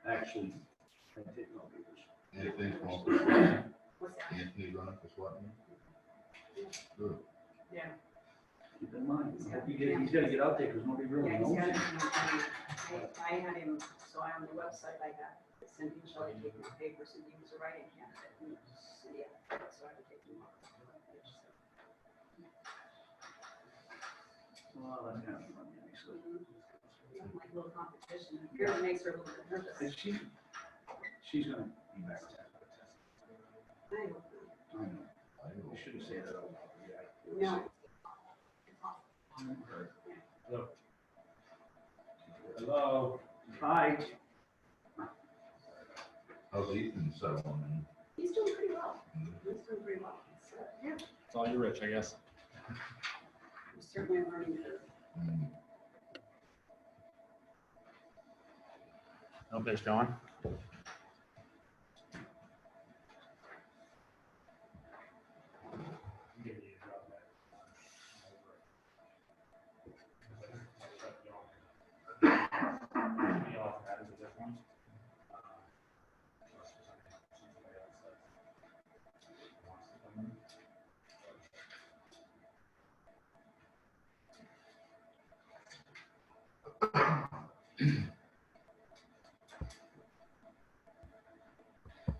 Actually, I take no papers. Anthony's going for SWAT. What's that? Anthony's running for SWAT. Good. Yeah. Keep in mind, he's gotta get out there because nobody really Yeah, knows he's got him. it. I had him, so I on the website, I got, sent him, shall I take my papers, and he was a writing candidate. And so, yeah, so I had to take him off. Well, that's kind of funny, actually. Like a little competition, it really makes her a little bit nervous. And she's gonna be back. I hope I know. We shouldn't say that out loud. not. Hello. Hello. Hi. How's Ethan settling in? He's doing pretty well. He's doing pretty well. So, yeah, It's all you, Rich, I guess. I'm certainly learning curve. Mm. Oh, there's John.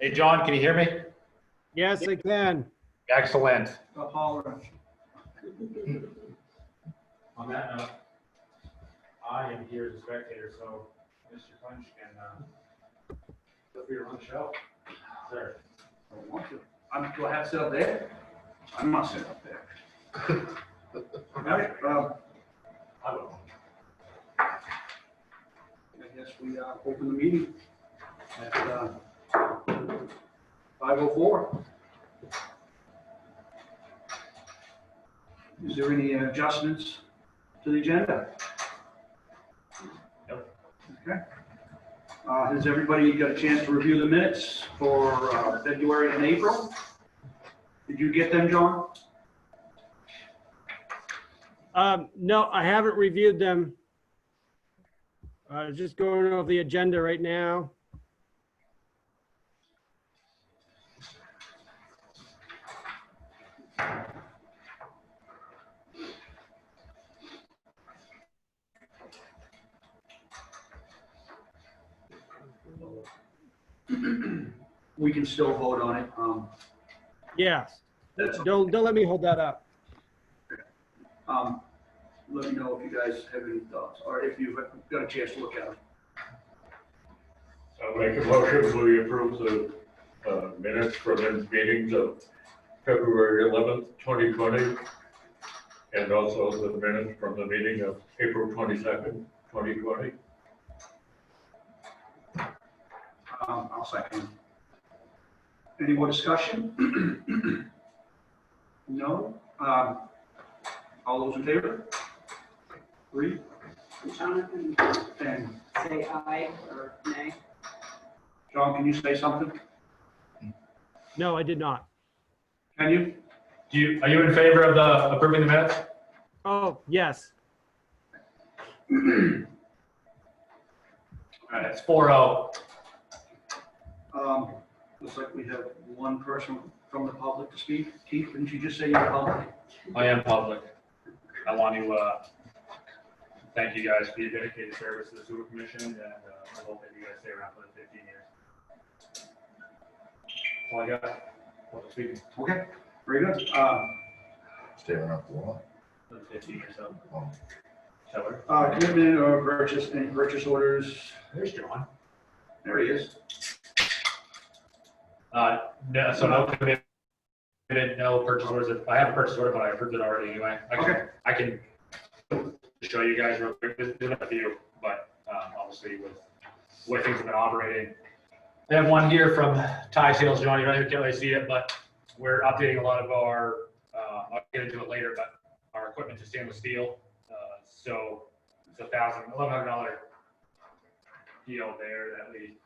Hey, John, can you hear me? Yes, I can. Excellent. Stop hollering. On that note, I am here as a spectator, so Mr. Punch can feel free to run the show. Sir. I don't want to. Do I have to sit up there? I'm not sitting up there. All right, I will. I guess we open the meeting at 5:04. Is there any adjustments to the agenda? Nope. Okay. Has everybody got a chance to review the minutes for February and April? Did you get them, John? No, I haven't reviewed them. Just going over the agenda right now. We can still vote on it. Yes. That's, Don't let me hold that up. let me know if you guys have any thoughts, or if you've got a chance to look at them. I'll make a motion, we approve the minutes for the meetings of February 11th, 2020, and also the minutes from the meeting of April 22nd, 2020. I'll second. Any more discussion? No? All those in favor? 3, Jonathan, and say aye or nay. John, can you say something? No, I did not. Can you? Are you in favor of the approving the minutes? Oh, yes. All right. It's 4-0. Looks like we have one person from the public to speak. Keith, didn't you just say you're public? I am public. I want to thank you guys for your dedicated service to the sewer commission, and I hope that you guys stay around for the 15 years. That's all I got. Public speaking. Okay, very good. Stay around for what? For the 15 or so. Oh, So, Commitment or purchase, any purchase orders? there's John. There he is. No, so no commitment, no purchase orders. I have a purchase order, but I approved it already anyway. I can show you guys real quick. There's a few, but obviously with the way things have been operating. I have one here from Tie Sales, John. You can't really see it, but we're updating a lot of our, I'll get into it later, but our equipment to stainless steel. So it's $1,100 deal there that we,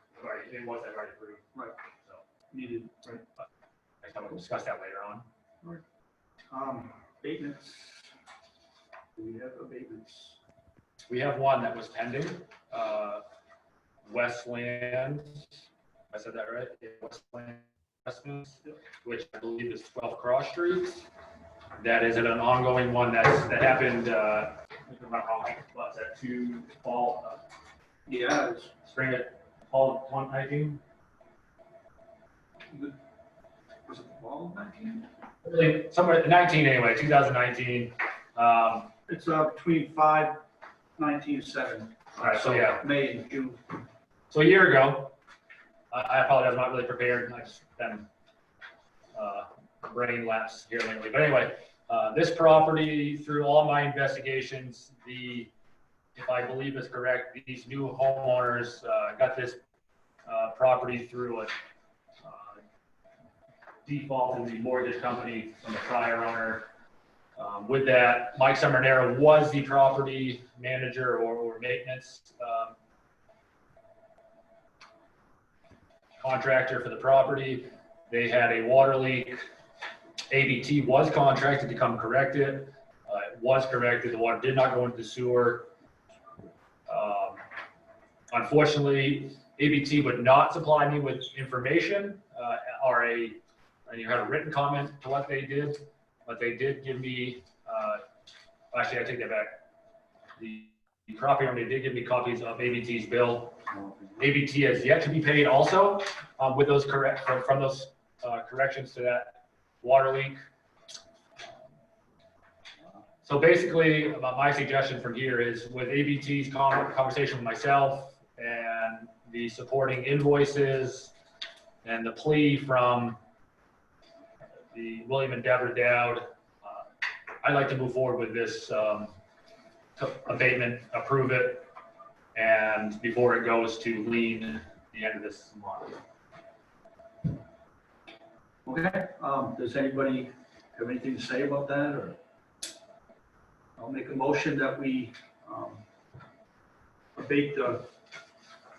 it was already approved. Right. So, Needed. I guess we'll discuss that later on. Abatements. Do we have abatements? We have one that was pending. Westland, I said that right? Yeah, Westland Investments, which I believe is 12 Cross Street. That is an ongoing one that happened, if I'm not wrong, what's that, fall, Yeah, it's, spring of fall 2019? was it the fall of 19? Really, somewhere, 19 anyway, 2019. It's between 5/19 and 7. All right, so yeah. May and June. So a year ago, I apologize, I'm not really prepared. I just been brain lapse here lately. But anyway, this property, through all my investigations, if I believe is correct, these new homeowners got this property through a default in the mortgage company from the prior owner. With that, Mike Sumernero was the property manager or maintenance contractor for the property. They had a water leak. ABT was contracted to come correct it. It was corrected. The water did not go into the sewer. Unfortunately, ABT would not supply me with information and you had a written comment to what they did, but they did give me, actually I take that back. The property owner did give me copies of ABT's bill. ABT has yet to be paid also with those from those corrections to that water leak. So basically, my suggestion from here is with ABT's conversation with myself and the supporting invoices and the plea from the William and Deborah Dowd, I'd like to move forward with this abatement, approve it, and before it goes to lien the end of this month. Okay, does anybody have anything to say about that, or? I'll make a motion that we abate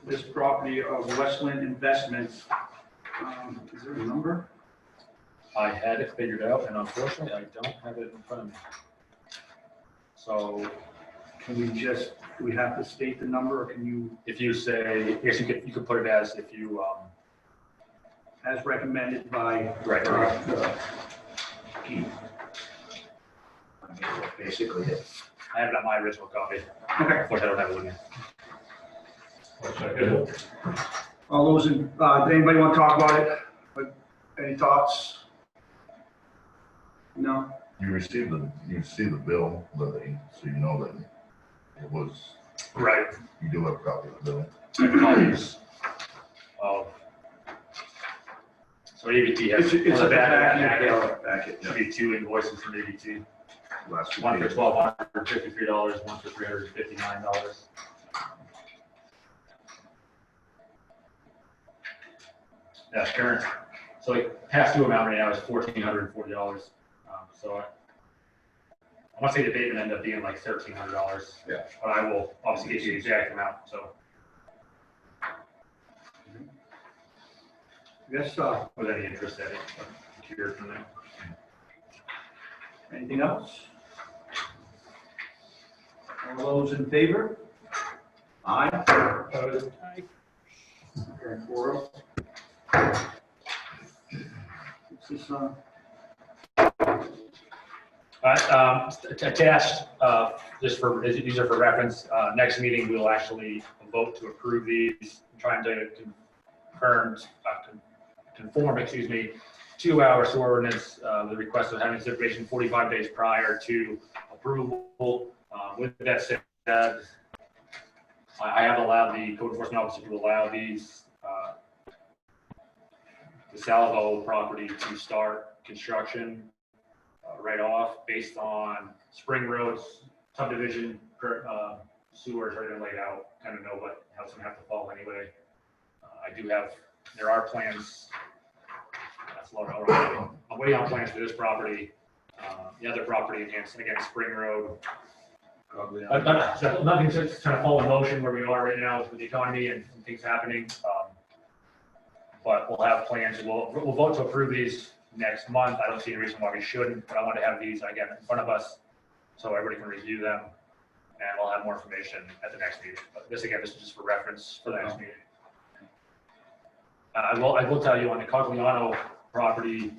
this property of Westland Investments. Is there a number? I had it figured out, and unfortunately, I don't have it in front of me. So Can we just, do we have to state the number, or can you, if you say, yes, you could put it as if you, as recommended by? Right. Keith? Basically, I have it on my original copy. Okay, Of course, I don't have it with me. I'll second it. all those in, does anybody want to talk about it? Any thoughts? No? you see the bill, so you know that it was, Right. you do have a copy of the bill. Copies of. So ABT has. It's a back. packet. Should be 2 invoices from ABT. Last two One for pages. $1,253, one for $359. Yeah, current. So like past due amount right now is $1,440. So I want to say the abatement ended up being like $1,300. Yeah. But I will obviously get you the exact amount. So Yes, with any interest in it, to hear from them. anything else? All those in favor? Aye. Okay, 4-0. This is, Attached, just for, these are for reference, next meeting, we'll actually vote to approve these, trying to conform, to our sewer ordinance, the request of having this information 45 days prior to approval. With that said, I have allowed the code enforcement officer to allow these, the Salvo property to start construction right off based on Spring Road's subdivision, sewers are laid out, kind of know how it's gonna have to fall anyway. There are plans. That's a lot of, I'm waiting on plans for this property. The other property again, Spring Road. So nothing's just kind of fall in motion where we are right now with the economy and things happening. But we'll have plans, and we'll vote to approve these next month. I don't see any reason why we shouldn't, but I want to have these again in front of us so everybody can review them, and we'll have more information at the next meeting. But this is just for reference for the next meeting. I will tell you on the Cogliano property,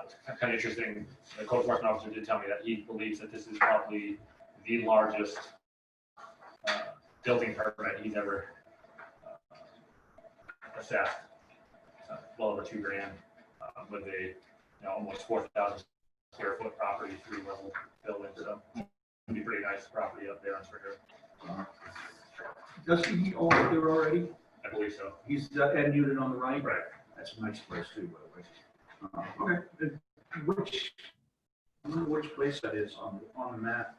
it's kind of interesting. The code enforcement officer did tell me that he believes that this is probably the largest building permit he's ever assessed. Well over $2,000 with a almost 4,000 square foot property, 3-level building. So it'd be pretty nice property up there on Springer. Does he own it there already? I believe so. He's the end unit on the right? Right. That's a nice place too, by the way. Okay, which place that is on the map?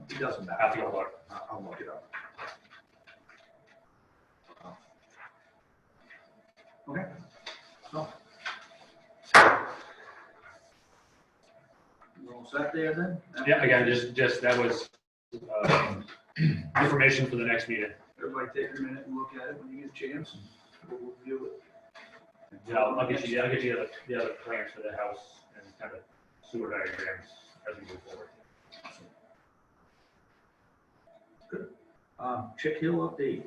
It doesn't matter. Have to go look. I'll look it up. Okay. So. You all set there then? Yeah, again, just that was information for the next meeting. Everybody take a minute and look at it when you get a chance. We'll review it. Yeah, I'll get you the other plans for the house and kind of sewer diagrams as we move forward. Chick Hill update.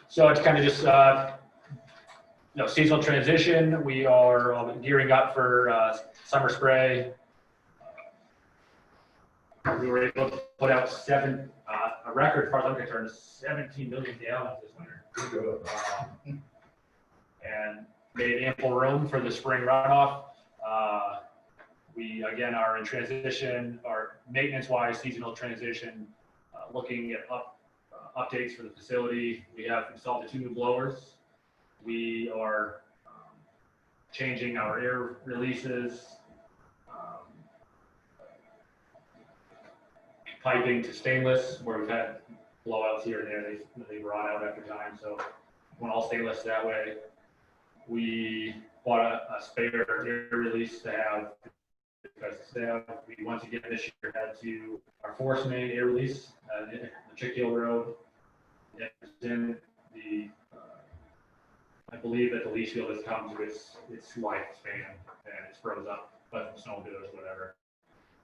So it's kind of just, seasonal transition. We are gearing up for summer spray. We were able to put out a record, as far as I'm concerned, 17 million gallons this winter. And made ample room for the spring runoff. We, again, are in transition, or maintenance-wise, seasonal transition, looking at updates for the facility. We have installed the 2 new blowers. We are changing our air releases, piping to stainless, where we've had blowouts here and there. They rot out after time, so went all stainless that way. We bought a spare air release to have, because we once again this year had to our force main air release, the Chick Hill Road. In the, I believe that the leach field has come to its lifespan and it's froze up, but snow does whatever.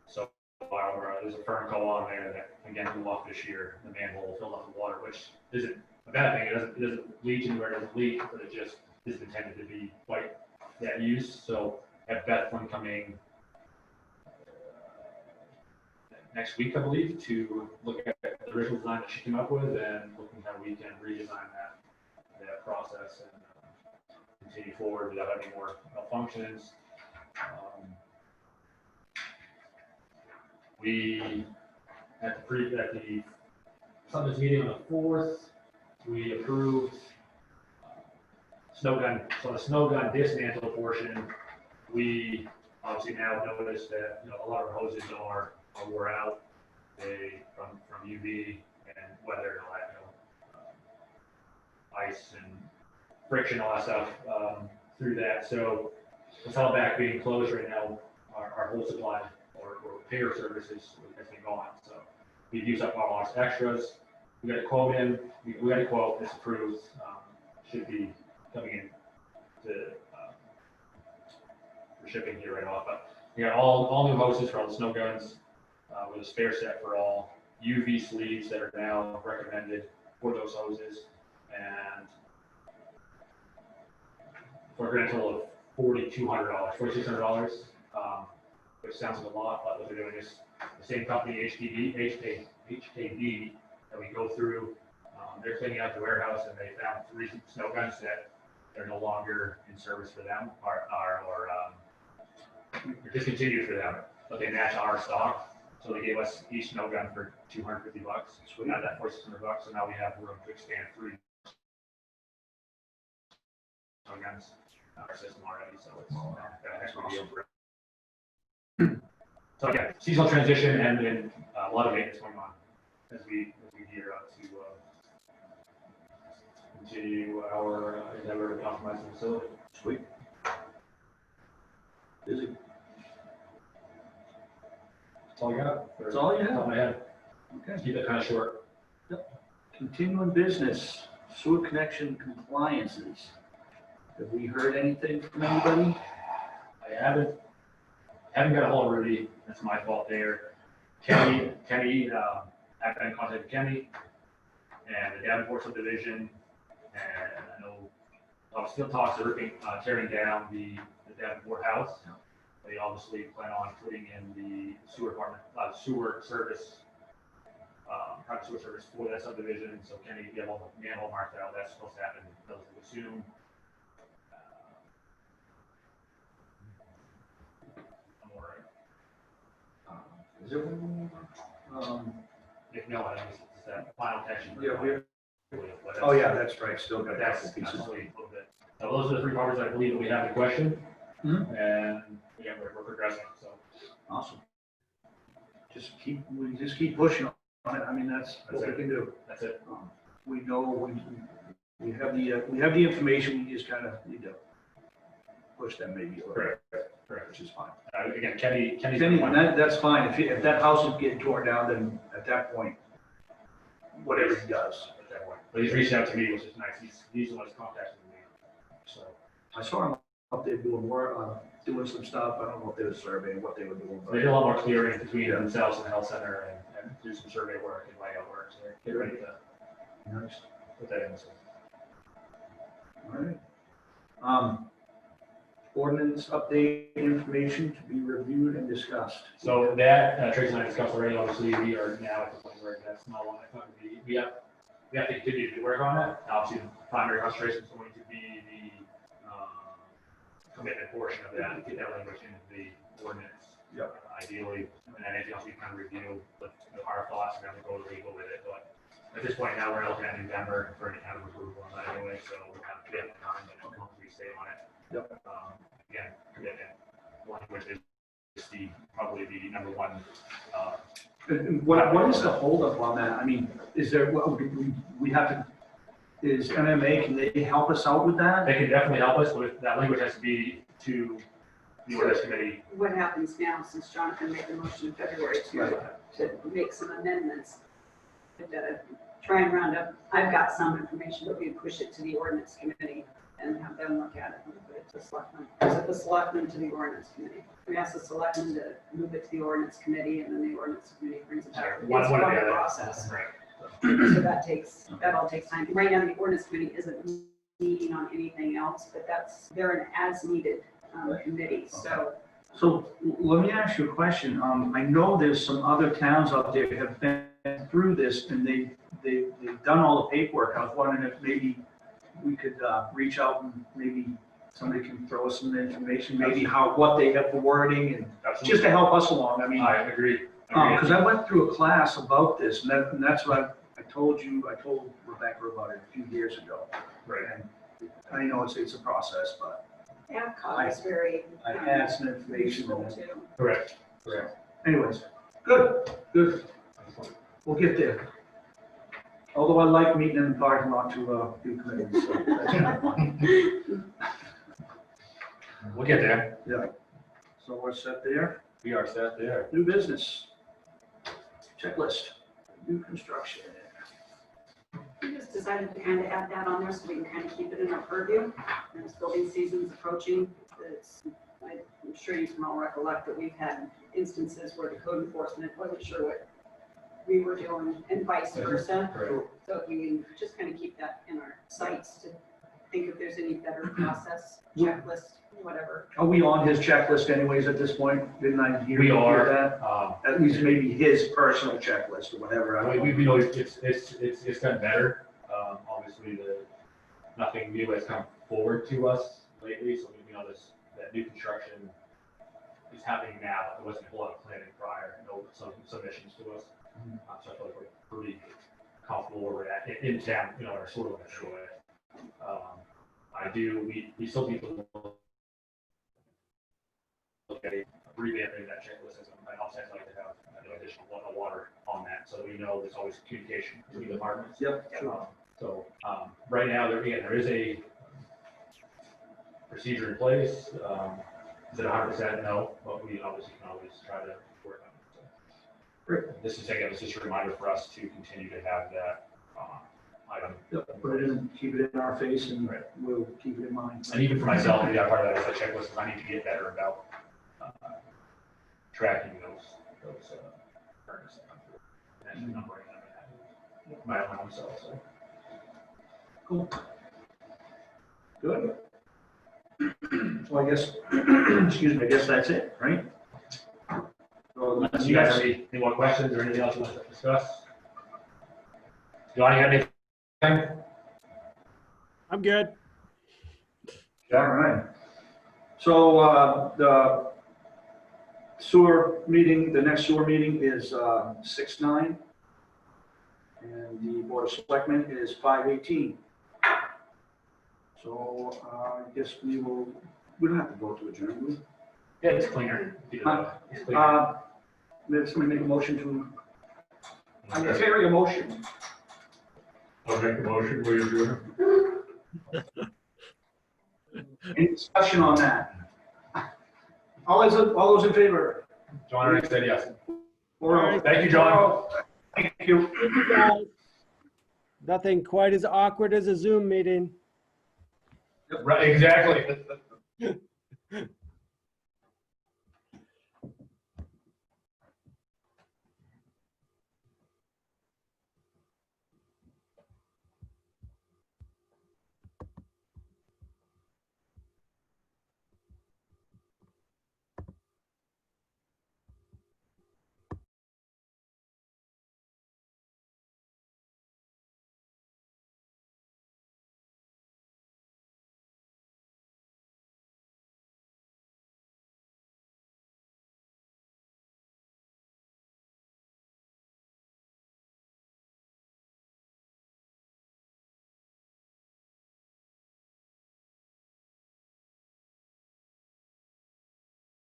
So while there's a firm call on there that again blew off this year, the manhole filled up with water, which isn't a bad thing. It doesn't leach anywhere, it doesn't leak, but it just isn't intended to be quite that use. So at Bethlehem coming next week, I believe, to look at the original design that she came up with and looking how we can redesign that process and continue forward without any more malfunctions. We at the Sunday's meeting on the 4th, we approved snow gun. So the snow gun dismantle portion, we obviously now notice that a lot of our hoses are wore out. They from UV and weather and all that, ice and friction, all that stuff through that. So with Hellback being closed right now, our whole supply or repair services has been gone. So we've used up all our extras. We got a quote in. We got a quote that's approved. Should be coming in for shipping here right off. But we got all new hoses for all the snow guns with a spare set for all UV sleeves that are now recommended for those hoses, and for a grand total of $4,600, which sounds like a lot, but what they're doing is the same company, HKD, that we go through. They're cleaning out the warehouse, and they found 3 snow guns that they're no longer in service for them, or discontinued for them, but they match our stock. So they gave us each snow gun for $250. So we got that $4,600. So now we have room to expand 3 snow guns in our system already. So it's that's awesome. So again, seasonal transition and then a lot of maintenance going on as we gear up to continue our endeavor to optimize the facility. Sweet. Busy. That's all I got. That's all you Top of have? my head. Okay. Keep it kind of short. Continuing business, sewer connection compliances. Have we heard anything from anybody? I haven't got a hold of Rudy. That's my fault there. Kenny, I've been in contact with Kenny and the Davenport subdivision. And I know, still talks of tearing down the Davenport house. They obviously plan on putting in the sewer department, sewer service, private sewer service for that subdivision. So Kenny, you have all the manhole marked out, that's supposed to happen relatively soon. I'm all right. Is there one more? If no, I think it's that final text. Yeah, But Oh, yeah, that's right, still got But a that's couple pieces. only a little bit. So those are the three properties I believe that we have in question. Mhm. And again, we're progressing, so. Awesome. We just keep pushing on it. I mean, that's what we That's it. can do. That's it. We know, we have the information, we just kind of need to push them maybe a little, Correct. which is fine. Again, Kenny's. Kenny, that's fine. If that house is getting torn down, then at that point, whatever he does. At that point. But he's reached out to me, which is nice. He's the one that's contacted me. So. I saw him up there doing work, doing some stuff. I don't know if they were surveying what they were doing, They did but a lot more clearing between themselves and the health center and do some survey work and layout work. So they're getting ready to nice. put that in. So. All right. Ordinance update information to be reviewed and discussed. So that, Tracy and I discussed already, obviously, we are now at the point where that's not one I thought would be, we have to continue to work on that. Obviously, the primary concentration is going to be the commitment portion of that, get that language into the ordinance. Yep. Ideally, and anything else we kind of review with our thoughts and then we go to legal with it. But at this point now, we're looking at November for any kind of approval on that anyway, so we have time, but as long as we stay on it. Yep. Again, commitment language is probably the number one. What is the holdup on that? I mean, is there, we have to, is MMA, can they help us out with that? They can definitely help us, but that language has to be to the ordinance committee. What happens now, since Jonathan made the motion in February to make some amendments? We've got to try and round up, I've got some information, but we push it to the ordinance committee and have them look at it and put it to the selectmen. Is it the selectmen to the ordinance committee? We ask the selectmen to move it to the ordinance committee and then the ordinance committee brings it back. It's One or part the of the other. process. Right. So that all takes time. Right now, the ordinance committee isn't meeting on anything else, but they're an as-needed committee, so. So let me ask you a question. I know there's some other towns out there that have been through this and they've done all the paperwork. I was wondering if maybe we could reach out and maybe somebody can throw us some information, maybe what they have for wording and just to help us along. I mean, I agree. because I went through a class about this and that's what I told Rebecca about it a few years ago. Right. And I know it's a process, but AvCog is very. I had some information on useful it. too. Correct. Anyways, good. We'll get there. Although I like meeting in the parking lot to do committees, so that's kind of fun. We'll get there. Yeah. So we're set there. We are set there. New business. Checklist. New construction. We just decided to kind of add that on there so we can kind of keep it in our purview. As building season's approaching, I'm sure you can all recollect that we've had instances where the code enforcement wasn't sure what we were doing and vice versa. Correct. So if we can just kind of keep that in our sights to think if there's any better process, checklist, whatever. Are we on his checklist anyways at this point? Didn't I hear We hear are. that? At least maybe his personal checklist or whatever. I don't know. We know it's gotten better. Obviously, nothing new has come forward to us lately, so we know that new construction is happening now, but there wasn't a whole lot of planning prior, no submissions to us. So I feel like we're pretty comfortable where we're at in town, our sort of anyway. We still need to look at revamping that checklist system. I also like to have additional water on that, so that we know there's always communication between the departments. Yep, sure. So right now, there is a procedure in place. Is it 100%? No, but we obviously can always try to work on it. So. Great. This is just a reminder for us to continue to have that item. Yep, put it in, keep it in our face and Right. we'll keep it in mind. And even for myself, part of that is a checklist. I need to get better about tracking those permits that come through. And actually numbering them and my own self. So. Cool. Good. So I guess, excuse me, I guess that's it, right? So Unless you guys have any more questions or anything else you want to discuss? Johnny, got anything? I'm good. All right. So, the sewer meeting, the next sewer meeting is, 6/9. And the Board of Selectmen is 5/18. So, I guess we don't have to vote to adjourn, do we? Yeah, it's cleaner. It's cleaner. Let somebody make a motion to, I can carry a motion. I'll make a motion, we adjourn. Any discussion on that? All those in favor? John already said yes. Or- Thank you, John. Thank you. Thank you, guys. Nothing quite as awkward as a Zoom meeting. Right, exactly.